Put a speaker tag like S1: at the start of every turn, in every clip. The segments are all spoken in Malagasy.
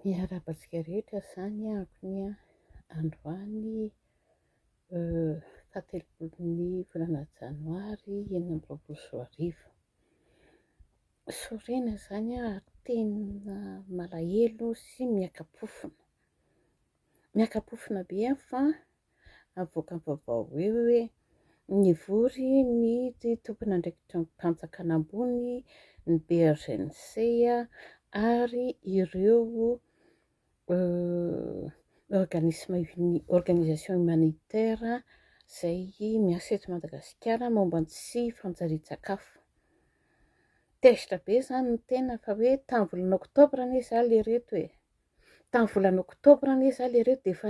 S1: Miarabatsika rehetra izany ankony androany fahatelopoly ny volana janoary enina amby roapolo sy roa arivo. Sorena izany tena malahelo sy miakapofina. Miakapofina be fa avoaka vaovao hoe nivory ny tompon'andraikitra mpanjakana ambony ny BRGNC ary ireo organisation humanitaire izay miasa eto Madagasikara momba ny tsy fanjarian-tsakafo. Tezitra be izany ny tena fa hoe tamin'ny volana oktobra anie izaho ilay reto hoe tamin'ny volana oktobra anie izaho ilay reto dia efa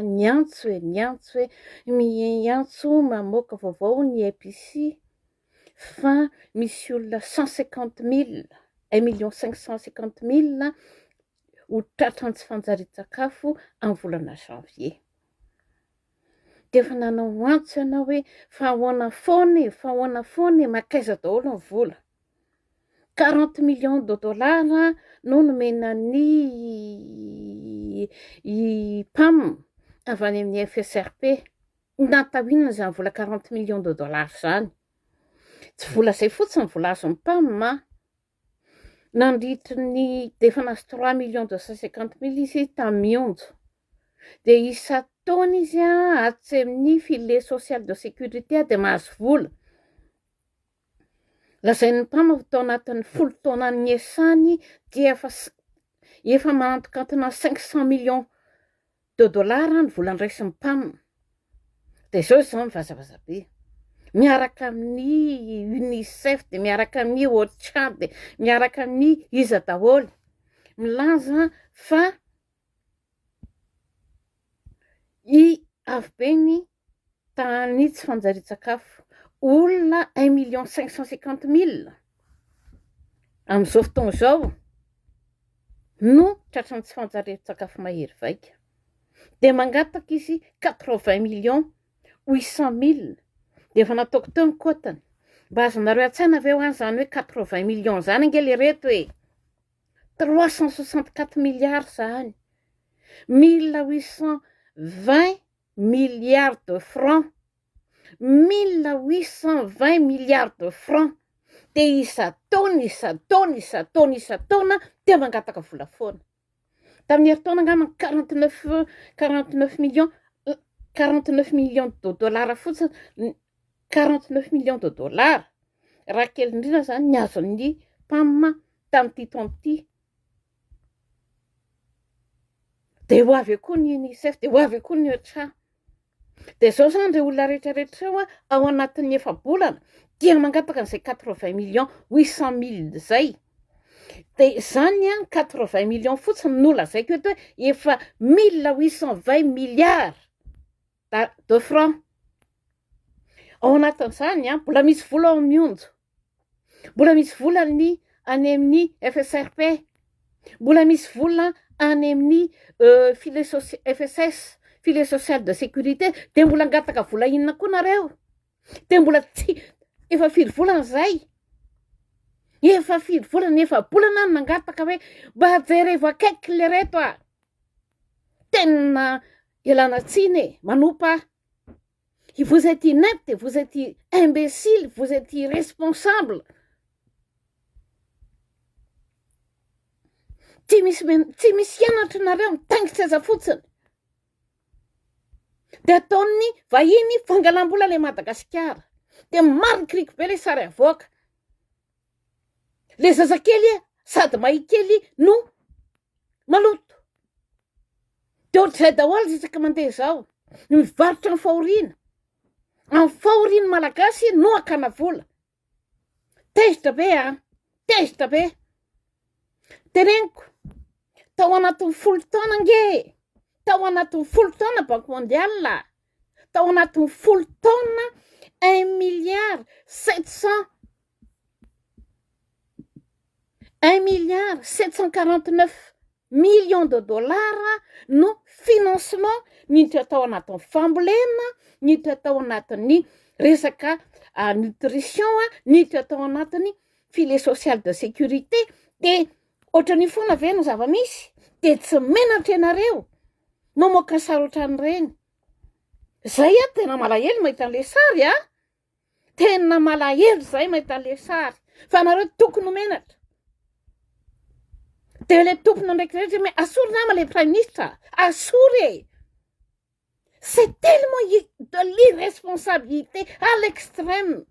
S1: niantso mamoaka vaovao ny EPC fa misy olona 150 000 1 550 000 ho tratrany tsy fanjarian-tsakafo amin'ny volana janvier. Dia efa nanao antso ianao hoe fa ahoana foana makaiza daholo ny vola. 40 millions de dollars no nomena ny PAM avy any amin'ny FSRP. Natao inona izany vola 40 millions de dollars izany? Tsy vola izay fotsiny vola azon'ny PAM nandritry ny dia efa nahazo 3 250 000 izy tamin'ny mionjo. Dia isan-taona izy atsy amin'ny filet social de sécurité dia mahazo vola. Lazain'ny PAM tao anatin'ny 10 taona niasany dia efa manantokantona 500 millions de dollars ny vola niraisin'ny PAM. Dia izao izany vazavaza be. Miaraka amin'ny UNICEF, dia miaraka amin'ny OCHA, dia miaraka amin'ny iza daholo milaza fa avy be ny tany tsy fanjarian-tsakafo. Olona 1 550 000 amin'izao fotoana izao no tratrany tsy fanjarian-tsakafo mahery vaika. Dia mangataka izy 80 800 000. Dia efa nataoko teo ny kotany. Mba azonareo an-tsaina ve ho an'izany hoe 80 millions izany ange ilay reto hoe 364 milliards izany. 1820 milliards de francs. 1820 milliards de francs. Dia isan-taona dia mangataka vola foana. Tamin'ny herintaona angamba 49 millions de dollars fotsiny, 49 millions de dollars. Raha kely indrindra izany ny azon'ny PAM tamin'ity taona ity. Dia ho avy koa ny UNICEF, dia ho avy koa ny OCHA. Dia izao izany ireo olona rehetrarehetra ao anatin'ny efa-bolana dia mangataka an'izay 80 millions 800 000 izay. Dia izany 80 millions fotsiny no lazaiko eto hoe efa 1820 milliards de francs. Ao anatin'izany mbola misy vola ao mionjo. Mbola misy vola any amin'ny FSRP. Mbola misy vola any amin'ny FSS, filet social de sécurité. Dia mbola angataka vola inona koa nareo? Dia mbola tsy efa firy volana izay? Efa firy volana, efa bolana no mangataka hoe mba jereo akaiky ilay reto tena ialana tsiny manompa. Vous êtes inepte, vous êtes imbécile, vous êtes irresponsable. Tsy misy hianatra nareo mitangitra aza fotsiny. Dia ataony vahiny fangalam-bola ilay Madagasikara. Dia marikiriko be ilay sary avoaka. Ilay zazakely sady mahikely no maloto. Dia ohatr'izay daholo isaka mandeha izao. Mivarotra ny fahoriana. Amin'ny fahoriana malagasy no akana vola. Tezitra be tezitra be. Teneniko tao anatin'ny 10 taona ange. Tao anatin'ny 10 taona Banque mondiale. Tao anatin'ny 10 taona 1 milliard 749 millions de dollars no financement niditra tao anatin'ny fambolena, niditra tao anatin'ny resaka nutrition, niditra tao anatin'ny filet social de sécurité. Dia ohatran'ny foana ve no zava-misy? dia tsy menatra ianareo mamoaka sary ohatran'ireny. Zay tena malahelo mahita an'ilay sary tena malahelo zay mahita an'ilay sary fa nareo tokony ho menatra. Dia ilay tompona ndraiky rehetra mais asory nama ilay prime ministre, asory c'est tellement de l'irresponsabilité à l'extrême.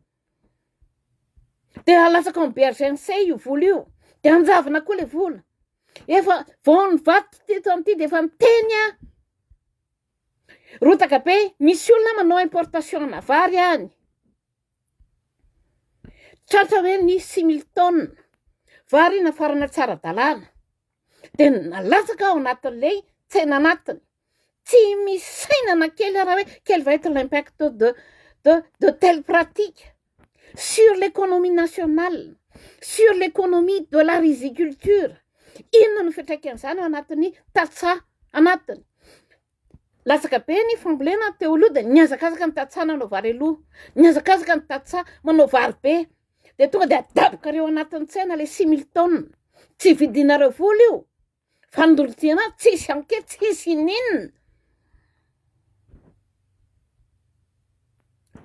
S1: Dia alatsaka ny bergensé io vola io, dia anjavana koa ilay vola. Efa vao nivaty teto amin'ity dia efa miteny rotaka be, misy olona manao importation na vary any. Tratra hoe ny 6 000 tonnes vary nafarana tsy ara-dalàna. Dia nalatsaka ao anatin'ilay tsena anatiny. Tsy misy saina na kely raha hoe quel va être l'impact de telle pratique sur l'économie nationale, sur l'économie de la riziculture. Inona no fiantraikan'izany ao anatin'ny tatsa anatiny. Latsaka be ny fambolena teo aloha dia niazakazaka ny tatsa nanao vary aloha, niazakazaka ny tatsa manao vary be. Dia tonga dia adaboka reo anatin'ny tsena ilay 6 000 tonnes. Tsy vidinareo vola io. Fandorotiana tsisy anke, tsisy ninona.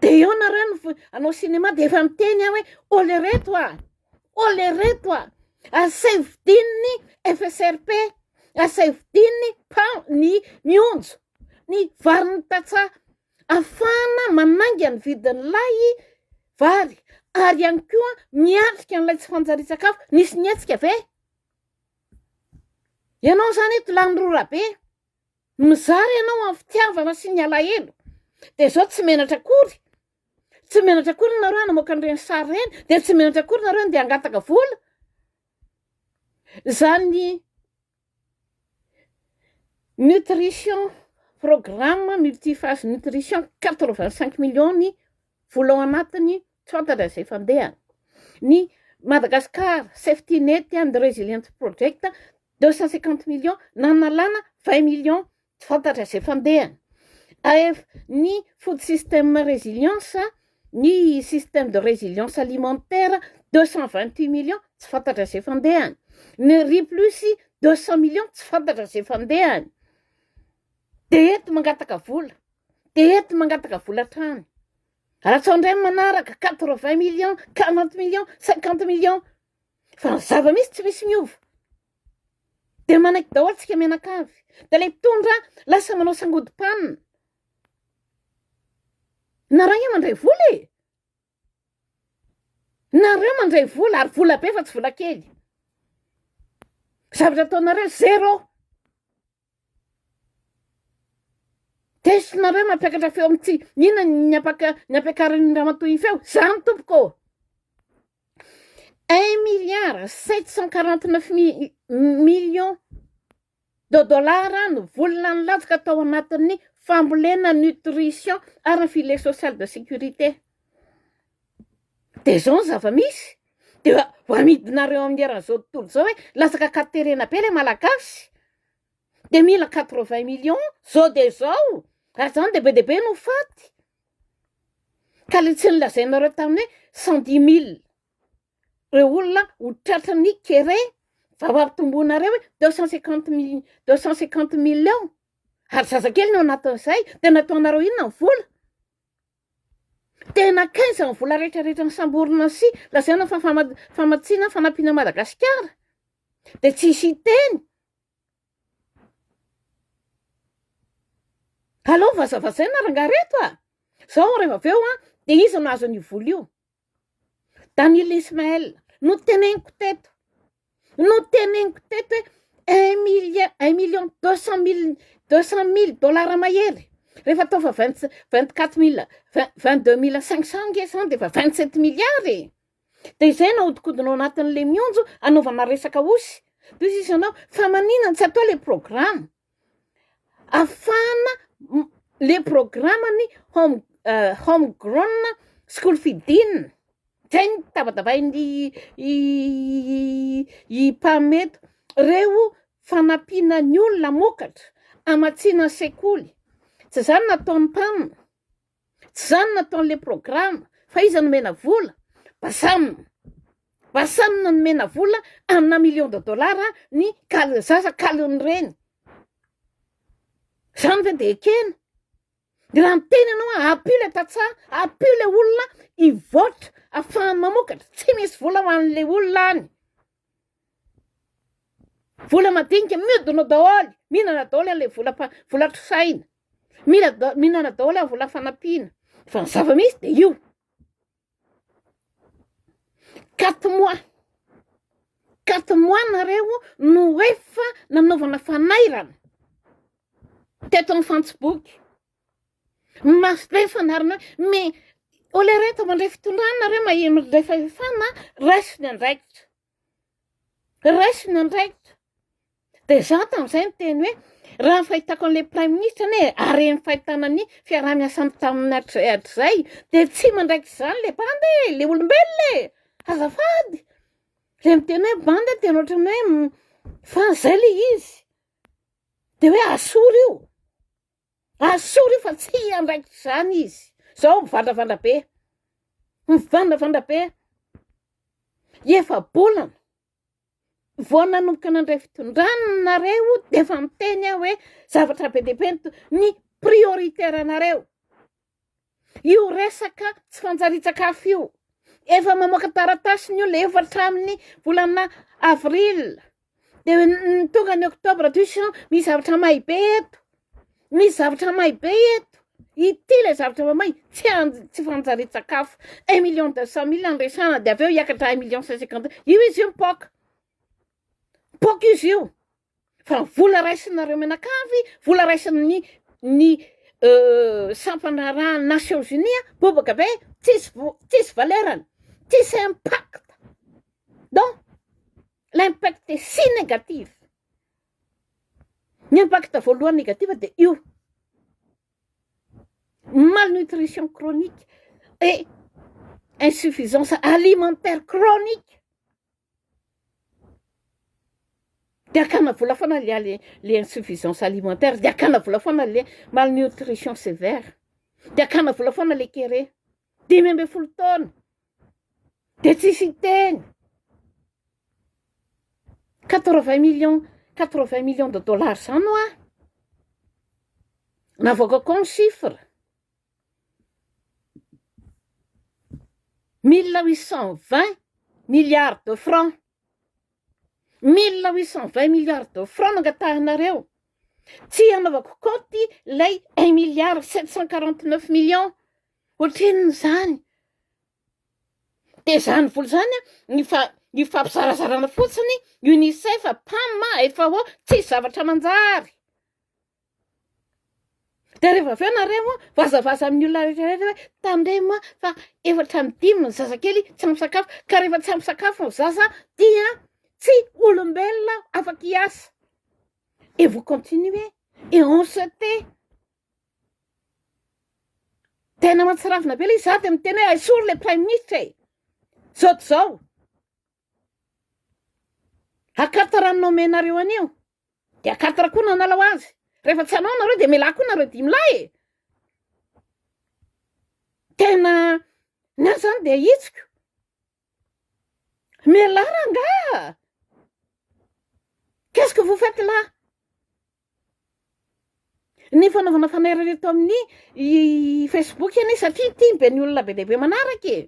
S1: Dia eo nareo anao sinema dia efa miteny hoe ole reto asafidiany FSRP, asafidiany ny mionjo ny vary ny tatsa afana mananga ny vidin'ilay vary ary ihany koa miatrika an'ilay tsy fanjarian-tsakafo. Nisy nietsika ve? Ianao zany eto landrora be mizary ianao amin'ny fitiavana sy ny alahelo dia zao tsy menatra akory. Tsy menatra akory nareo namoaka an'ireny sary ireny, dia tsy menatra akory nareo dia angataka vola. Zany nutrition, programme multiphase nutrition 85 millions ny vola ao anatiny, tsy fantatra izay fandehany. Ny Madagascar safety net and resilient project 250 millions, nanalana 20 millions, tsy fantatra izay fandehany. Ny food system résilience, ny système de résilience alimentaire 228 millions, tsy fantatra izay fandehany. Ny riz plus 200 millions, tsy fantatra izay fandehany. Dia eto mangataka vola, dia eto mangataka vola trany. Alatsaondray manaraka 80 millions, 40 millions, 50 millions. Fa ny zava-misy tsy misy miova. Dia manaiky daholo tsika menakavy. Dia ilay mpitondra lasa manao sangodimpanina. Nareo mandray vola e. Nareo mandray vola ary vola be fa tsy vola kely. Zavatra ataonareo zéro. Tesonareo mampiakatra feo amin'ity. Inona ny ampiakarin'ny ramatoa feo? Zany tompoko. 1,749 millions de dollars no volana nilatsaka tao anatin'ny fambolena nutrition ary filet social de sécurité. Dia zao ny zava-misy. Dia ho amidinareo amin'ny eran'izao tontolo izao hoe lasaka katerena be ilay malagasy. Dia mila 80 millions, zao dia zao. Ary zany dia be no faty. Ka ilay tsy nilazainareo tamin'ny 110 000. Reo olona ho tratran'ny kere fa mampitomboanareo hoe 250 millions. Ary zazakely no anatin'izay dia nataonareo inona ny vola? Tena 15 ny vola rehetrarehetra ny samborina sy lazaina fa famatsiana fanampiana Madagasikara. Dia tsisy teny. Allo vazavazaina rangareto Zao rehefa avy eo dia izy nahazo an'io vola io. Daniel Ismaël, no teneniko teto hoe 1,200,000 mahery. Rehefa atao fa 24 000, 22 500 nge zany dia fa 27 milliards. Dia izay nahodinkodinao anatin'ilay mionjo anaovana resaka osy. Toy izy ianao fa maninona tsy atao ilay programme. Afana le programme-ny homegrown school feeding. Zay ny tabatabain'ny mpameto. Reo fanampiana ny olona mokatra amatsiana sekoly. Tsy zany nataon'ny mpamina, tsy zany nataon'le programme, fa izy nomena vola, basam. Vasanina nomena vola amina $1 million ny zaza kalony reny. Zany ve de ekena. Raha ny teny ianao apio le tatsaha, apio le olona hivoatra ahafahany mamokatra, tsy misy vola ho an'le olona any. Vola madinika mihodina daholo, mihinana daholo an'le vola trosaina, mihinana daholo amin'ny vola fanampiana. Fa ny zava-misy de io. 4 mois nareo no efa nanaovana fanairana teto amin'ny fantsiboky. Masitray fanarina me ole reto mandray fitondrana nareo mandray fahefana raisiny andraikitra. Raisiny andraikitra. De za tamin'izay ny teny hoe raha fahitako an'le prime ministre ne areny fahitana ny fiaraha-miasany tamin'ny hatrizay de tsy mandraikitra zany le bandy, le olombelona azafady. Le miteny hoe bandy tena ohatrany hoe fa zay le izy. De hoe asoro io. Asoro io fa tsy andraikitra zany izy. Zao mivandravandra be. Mivandravandra be. Efa bolana. Vao nanomboka nandray fitondrana nareo de efa miteny aho hoe zavatra be dia be ny prioritaire nareo. Io resaka tsy fanjaritsakafo io. Efa mamoaka taratasiny io le efatra amin'ny volana avril. De tonga ny oktobra misy zavatra may be eto. Misy zavatra may be eto. Ity le zavatra may tsy fanjaritsakafo. 1,2 million andresana de aveo hiakatra 1,150 000. Io izy io mipoka. Poka izy io. Fa vola raisinareo menakavy, vola raisin'ny sampanaraha Nations Unies, bobaka be, tsisy valerany, tsisy impact. Donc, l'impact est si négatif. L'impact voalohany négatif de io. Malnutrition chronique et insuffisance alimentaire chronique. De akana vola foana le insuffisance alimentaire, de akana vola foana le malnutrition sévère, de akana vola foana le kere, 10 taona, de tsisy teny. 80 millions de dollars zany oa. Navoakako ny chiffre. 1820 milliards de francs. 1820 milliards de francs nangatahanareo. Tsy anaovako kôty lay 1,749 millions. Ohatrin'ny zany. De zany vola zany ny fampizarazarana fotsiny UNICEF PAMA efa ho tsy zavatra manjary. De rehefa aveo nareo vazavaza amin'ny olona rehetra hoe tandremo fa 4-5 ny zazakely tsy ampy sakafo. Ka rehefa tsy ampy sakafo ny zaza dia tsy olombelona afaka hiasa. Et vous continuez. Et on se tait. Tena matsiravina be le izy de miteny hoe asolo le prime ministre. Zao. Akatara ny nomenareo anio. De akatara koa nanala ho azy. Rehefa tsy anao nareo de mela koa nareo 10 lahy. Tena na zany de hitsiko. Mela ranga. Qu'est-ce que vous faites là? Ny fanaovana fanairana eto amin'ny Facebook any satria timbe ny olona be dehibe manaraka.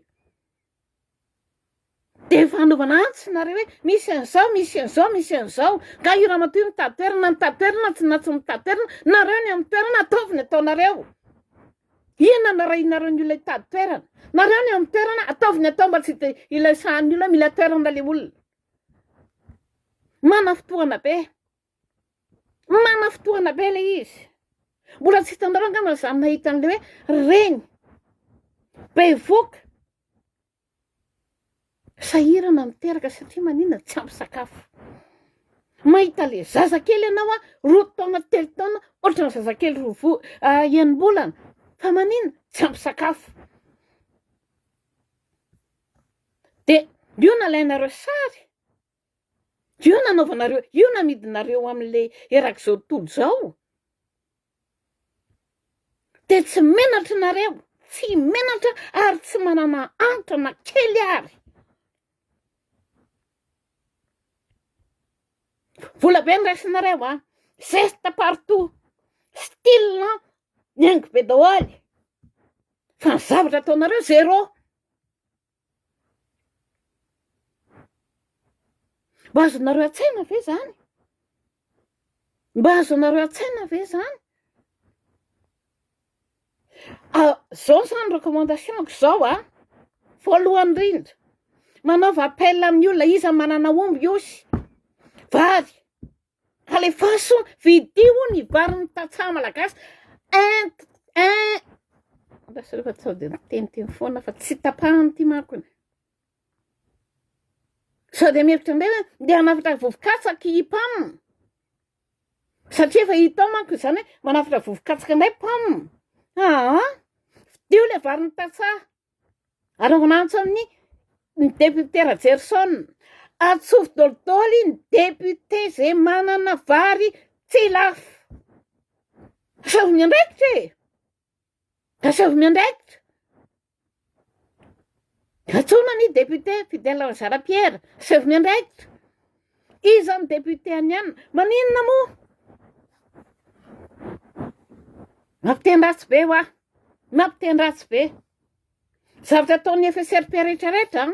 S1: De fanaovana antsy nareo hoe misy an'izao. Ka io ramatoa mitady toerana tsy mitady toerana, nareo ny amin'ny toerana ataovy ny ataonareo. Inona na rainareo ny olona hitady toerana? Nareo ny amin'ny toerana ataovy ny atao mba tsy ilaisan'ny olona mila toerana le olona. Mana fotoana be le izy. Mbola tsy hitanareo angamba zany nahita an'le hoe reny bevoka sahirana miteraka satria maninona tsy ampy sakafo. Mahita le zazakely ianao 2 taona 3 taona ohatrany zazakely 9 fa maninona tsy ampy sakafo. De io nalainareo sary, io nanaovanareo, io namidinareo amin'le erak'izao tontolo zao. De tsy menatra nareo, tsy menatra ary tsy manana antana kely ary. Vola be ny raisinareo a, zesta partout, style miaingo be daholy, fa ny zavatra ataonareo zéro. Mba azonareo an-tsaina ve zany? Mba azonareo an-tsaina ve zany? Zao zany recommandation-ko zao a, voalohany indrindra, manaova appel amin'ny olona iza manana omby osy, vary, alefaso vidio ny varin'ny tantsaha malagasy, lasa rehefa sao de niteniteny foana fa tsy tapahany ty makony. Sao de mihevitra indray ndeha hanafatra vovo-katsaka ipam. Satria efa hitao manko zany hoe manafatra vovo-katsaka indray pam. Vidio le varin'ny tantsaha. Anaovanantsy amin'ny député Rajerson. Atsovo dôlidôly ny député zay manana vary tsy lafo. Asavy miandraikitra e! Asavy miandraikitra. Atsona ny député Fidèle Razarapierre, asavy miandraikitra. Iza ny député aniana, maninona moa? Mampitendratsy be hoa, mampitendratsy be. Zavatra ataon'ny FSRP rehetrarehetra,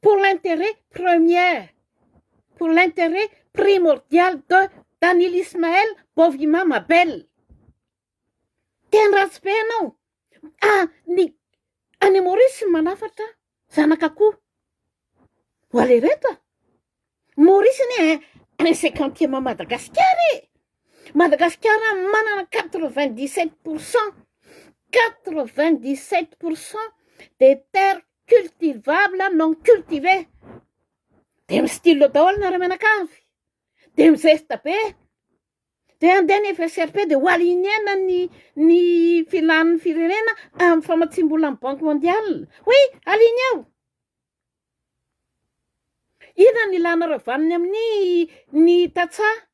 S1: pour l'intérêt premier, pour l'intérêt primordial de Daniel Ismaël Bovima Mabel. Tendratsy be anao. Any Maurice manafatra zanak'akoho. Ho alereta. Maurice ni 50e Madagascar. Madagascar manana 97%. 97% des terres cultivables non cultivées. De style daholo na menakavy. De mizesta be. De andeha ny FSRP de ho alinena ny filan'ny firenena amin'ny famatsim-bola amin'ny Banque mondiale. Oui, alineo. Ina ny ilanareo vaniny amin'ny tantsaha.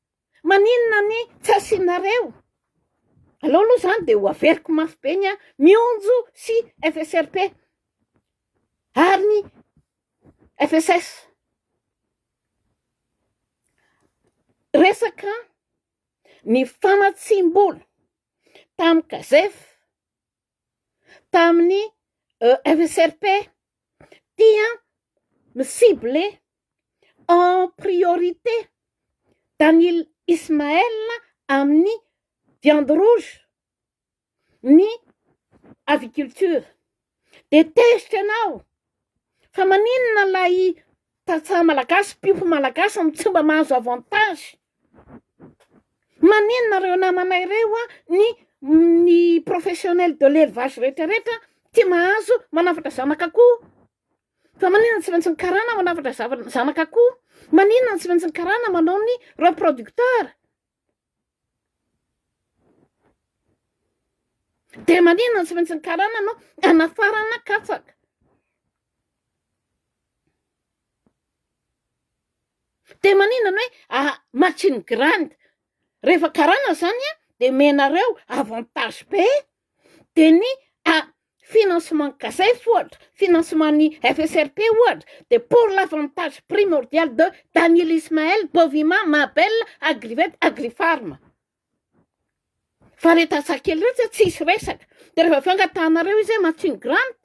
S1: Maninona ny tsy asianareo? Aloha zany de ho averiko mafy be ny mionjo sy FSRP ary ny FSS. Resaka ny famatsim-bola tamin'ny CASEF, tamin'ny FSRP dia ciblé en priorité Daniel Ismaël amin'ny viande rouge, ny aviculture. De tezitra anao fa maninona lay tantsaha malagasy, piofo malagasy amin'ny tsy mba mahazo avantage. Maninona reo namanay reo ny professionnel de l'élevage rehetrarehetra tsy mahazo manafatra zanak'akoho. Fa maninona tsy maintsy ny karana manafatra zanak'akoho? Maninona tsy maintsy ny karana manao ny reproducteur? De maninona tsy maintsy ny karana no anafarana katsaka? De maninona hoe machine grande? Rehefa karana zany de menareo avantage be. De ny financement CASEF ohatra, financement ny FSRP ohatra, de pour l'avantage primordial de Daniel Ismaël Bovima Mabel Agrivet Agrifarm. Fa rehetra tsakely rehetra tsisy resaka. De rehefa fangatanareo izy machine grande,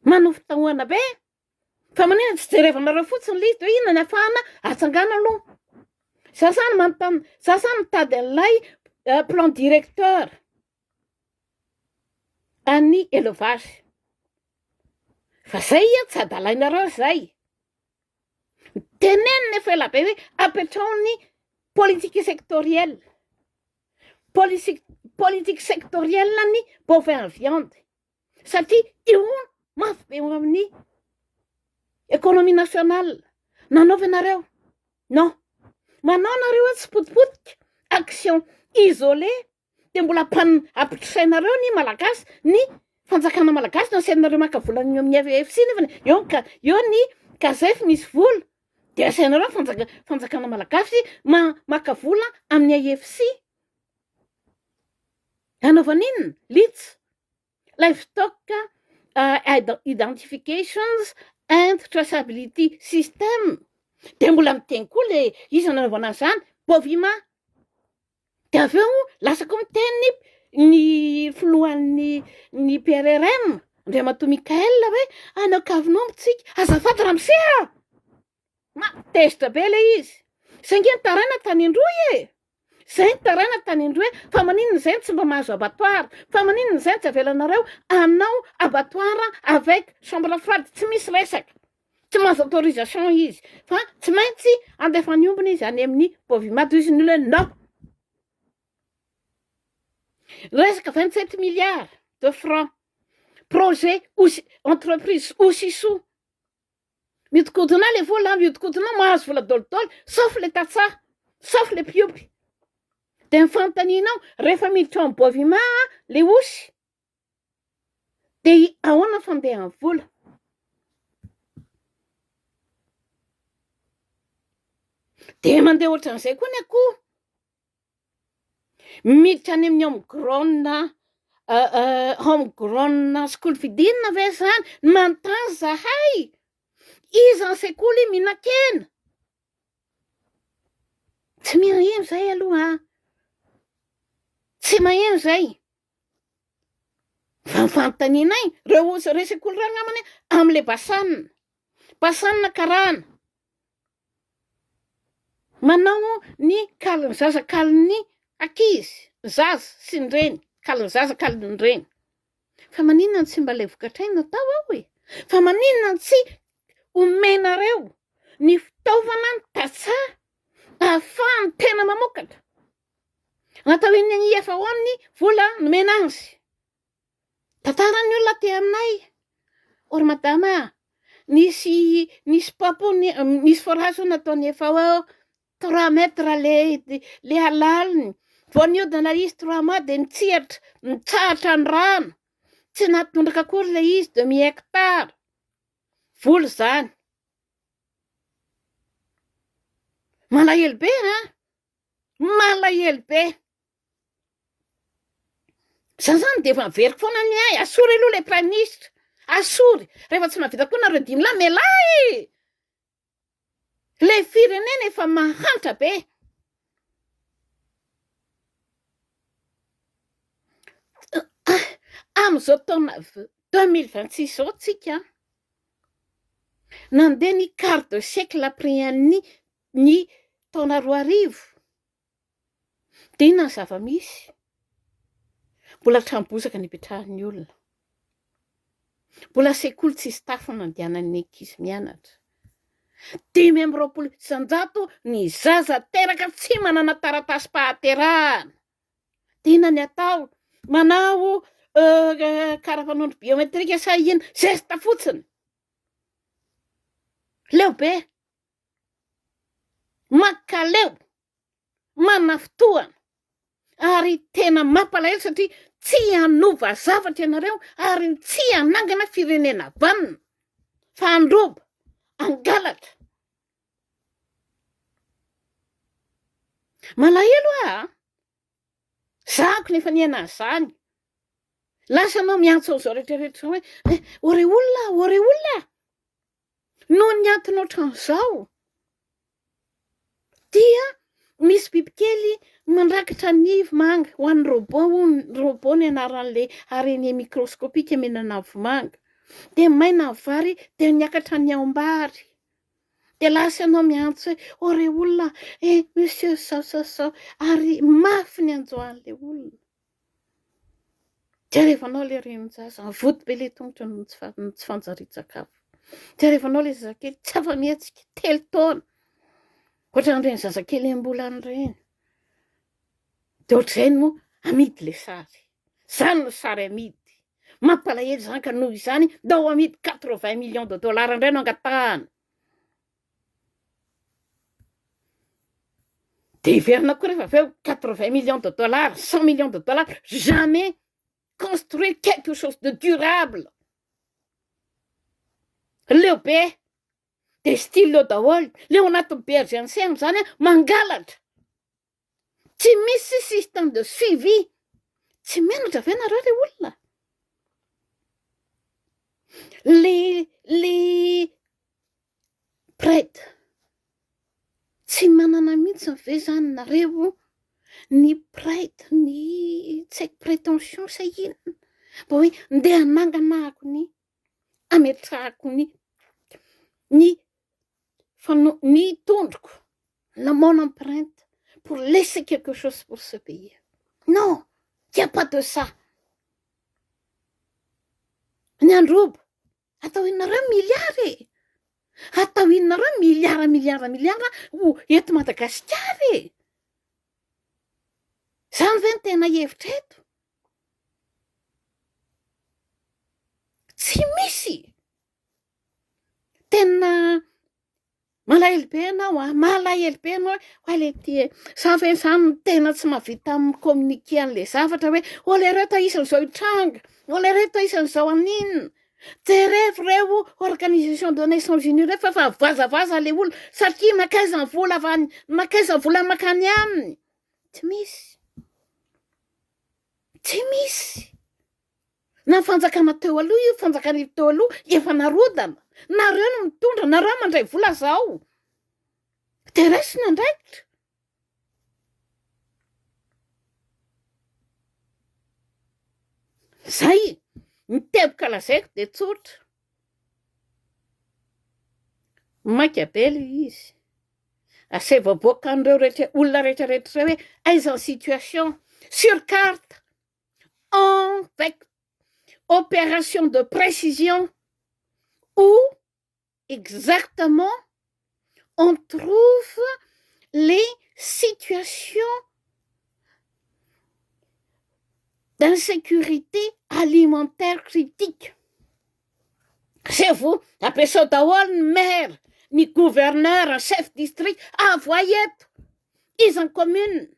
S1: manofa tahoana be. Fa maninona tsy jerevanareo fotsiny lito inona ny afahana atsangana aloha. Sasany mitady an'ilay plan directeur any élevage. Fa zay tsy adalainareo zay. Tenenina efa ela be hoe apetrahony politique sectorielle. Politique sectorielle ny bovin viande. Satria io mafy be amin'ny économie nationale. Nanaovanareo? Non. Manao nareo tsy potipotika action isolée. De mbola ampitrisainareo ny malagasy, ny fanjakana malagasy, nasainareo maka vola amin'ny AVFC nefa eo ny CASEF misy vola. De asainareo fanjakana malagasy maka vola amin'ny AFC. Anaovan'inona? Lits. Livestock Identifications and Traceability System. Dia mbola miteny koa le izy nanaovana an'izany Bovima. Dia avy eo lasa koa miteny ny filohan'ny PRRM Andriamatoa Mikaela hoe anao kavinombotsika azafady ramosea ma tezitra be le izy saingy nitaraina tany Indroy zay nitaraina tany Indroy fa maninona izay tsy mba mahazo abattoir fa maninona izay tsy avelanareo anao abattoir avec chambre froide tsy misy resaka tsy mahazo autorisation izy fa tsy maintsy andefa niombina izy any amin'ny Bovima izy ny hoe non resaka 27 milliards de francs projet entreprise Osiso miodikodina le vola miodikodina mahazo vola dolidoly sauf le tatsaha sauf le piopy dia mifantaninao rehefa miditra amin'ny Bovima le osy dia ahoana fandehan'ny vola dia mandeha ohatran'izay koa ny akoho miditra any amin'ny homegrown school feeding ve zany manontany zahay izy en sekoly mihinan-kena tsy maheno zay aloha tsy maheno zay fa mifantaninay reo sekoly rany amany amin'le basanina karana manao ny kaliny zaza kaliny akizy zaza sy ny reny kaliny zaza kaliny reny fa maninona tsy mba le vokatraina tao ao fa maninona tsy omenareo ny fitaovana ny tatsaha ahafahany tena mamokatra natao iny ny FAO ny vola nomena azy tantarany olona te aminay or madama nisy papo nisy forage nataony FAO 3 mètres le alaliny voaniodina izy 3 mois dia nitsahatra ny rano tsy nahatondraka akory le izy 2 hectares vola zany malahelo be malahelo be zany dia efa miveriko foana ny ay asory aloha le prime ministre asory rehefa tsy mahavita koa nareo dimy lahy melay le firenena efa mahantra be amin'izao taona 2026 zao tsika nandeha ny quart de siècle après ny taona 2000 dia inona ny zava-misy mbola trambosaka ny ipetrahan'ny olona mbola sekoly tsisy tafo nandehanan'ny ankizy mianatra 520 ny zaza teraka tsy manana taratasy fahaterahana dia inona ny atao manao karafanondro biometrika sa ina zesta fotsiny leo be makaleo manafotoana ary tena mampalahelo satria tsy hanova zavatra ianareo ary tsy hanangana firenena vanina fa androba angalatra malahelo zako nefa niaina zany lasa anao miantso zao rehetrarehetra hoe ore olona noho ny antony ohatran'izao dia misy bibikely mandrakitra ny vomanga ho an'ny robot ny anaran'le araignée microscopique mihinana vomanga dia maina vary dia niakatra ny aombary dia lasa anao miantso hoe ore olona monsieur sao ary mafy ny anjoan'le olona dia rehefa anao le renin-jaza vody be le tongotra no tsy fanjaritsakafo dia rehefa anao le zazakely tsy afa-mihetsika 3 taona ohatran'ireny zazakely am-bola an'ireny dia ohatr'izay moa amidy le sary zany no sary amidy mampalahelo zany ka noho izany ndao amidy 80 millions de dollars indray no angatahana dia iverina koa rehefa avy eo 80 millions de dollars 100 millions de dollars jamais construire quelque chose de durable leo be dia style leo daholo leo anatin'ny berger zany mangalatra tsy misy système de suivi tsy menatra ve nareo le olona les prêtres manana mihitsy ve zany nareo ny prêtre ny tsy haiko prétention sa inona mba hoe ndeha hananganahako ny ametrahako ny tondroko la mon empreinte pour laisser quelque chose pour ce pays. Non, il n'y a pas de ça. Ny androba atao inareo miliary atao inareo miliara ho eto Madagasikara zany ve ny tena hevitra eto? Tsy misy. Tena malahelo be anao ho le ty sa ve zany tena tsy mahavita communiquer an'le zavatra hoe le reto isan'izao hitranga le reto isan'izao aninona jerevy reo organisation de Nations Unies reo fa vazavaza le olo satria makaiza vola makany aminy. Tsy misy na fanjakana teo aloha io fanjakana teo aloha efa narodana nareo no mitondra nareo mandray vola zao de raisina andraikitra. Zay miteboka lazaiko de tsotra Machiavelli izy asevaboaka an'ireo olona rehetrarehetra hoe aiza situation sur carte avec opération de précision où exactement on trouve les situations d'insécurité alimentaire critique. C'est vous, la personne daholo maire, ni gouverneur, chef district, voyeto, izy en commune,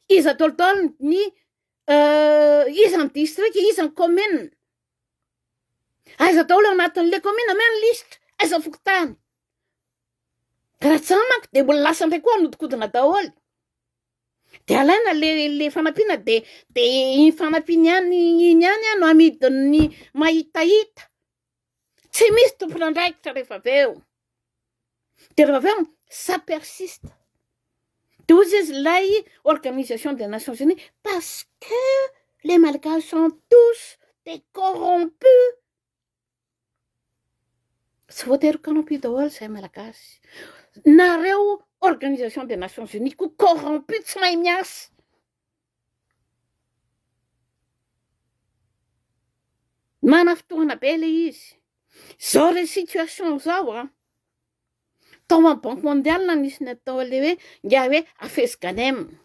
S1: izy atolotolo ny izy en district, izy en commune. Aiza daholo anatin'le commune, ameny lisitra, aiza fokotany. Raha tsy manko de mbola lasa ndray koa anodikodina daholo. De alaina le fanampiana de iny fanampiana iny ihany no amidin'ny mahitahita. Tsy misy tompon'andraikitra rehefa aveo. De rehefa aveo ça persiste. Douze izy lay organisation des Nations Unies parce que les Malagasy sont tous des corrompus. Tsy voatery corrompu daholo zay Malagasy. Nareo organisation des Nations Unies ko corrompu tsy mahay miasa. Mana fotoana be le izy. Zao le situation zao tao amin'ny Banque mondiale nisy natao le hoe ngia hoe afeziganem.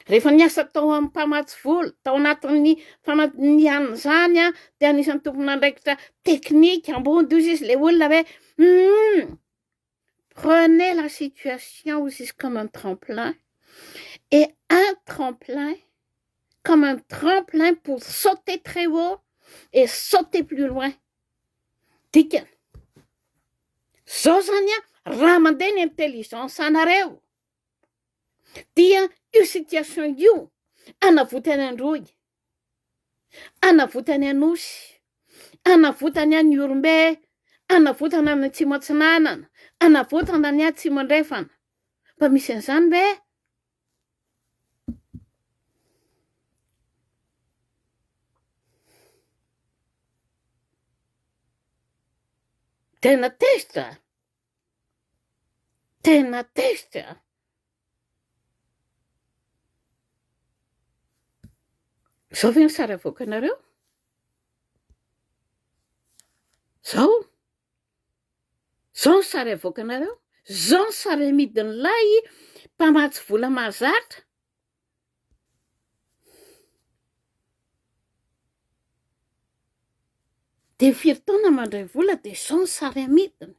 S1: Rehefa niasa tao amin'ny mpamatsy vola tao anatin'ny fananihan'ny zany de anisan'ny tompon'andraikitra teknika ambony izy le olona hoe prenez la situation aussi comme un tremplin et un tremplin comme un tremplin pour sauter très haut et sauter plus loin. Dikany zao zany raha mandeha ny intelligence anareo dia io situation io anavotany androy, anavotany anosy, anavotany any Orombe, anavotany any Atsimo Atsinanana, anavotany any Atsimo Andrefana. Mba misy an'izany ve? Tena tezitra. Tena tezitra. Zao ve ny sary avoakanareo? Zao ny sary avoakanareo? Zao ny sary amidin'ilay mpamatsy vola mahazatra. De firy taona mandray vola de zao ny sary amidiny.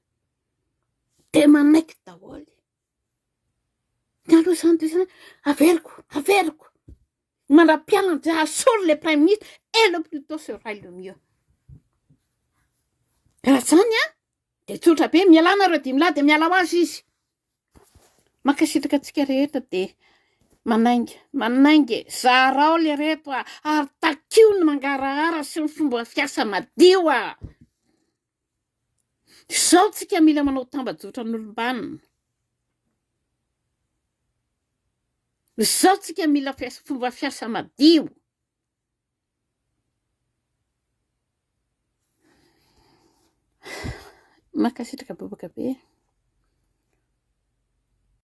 S1: De manaiky daholo. Aloha zany de zany averiko. Manam-pialana de assure le Premier ministre et le plus tôt sera le mieux. Raha zany de tsotra be mialana reo dimy lahy de miala ho azy izy. Makasitraka antsika rehetra de manaingy zarao le reto ary takio ny mangarahara sy ny fomba fiasa madio Zao tsika mila manao tambajotra n'olombanina. Izao tsika mila fomba fiasa madio. Mankasitraka bobaka be.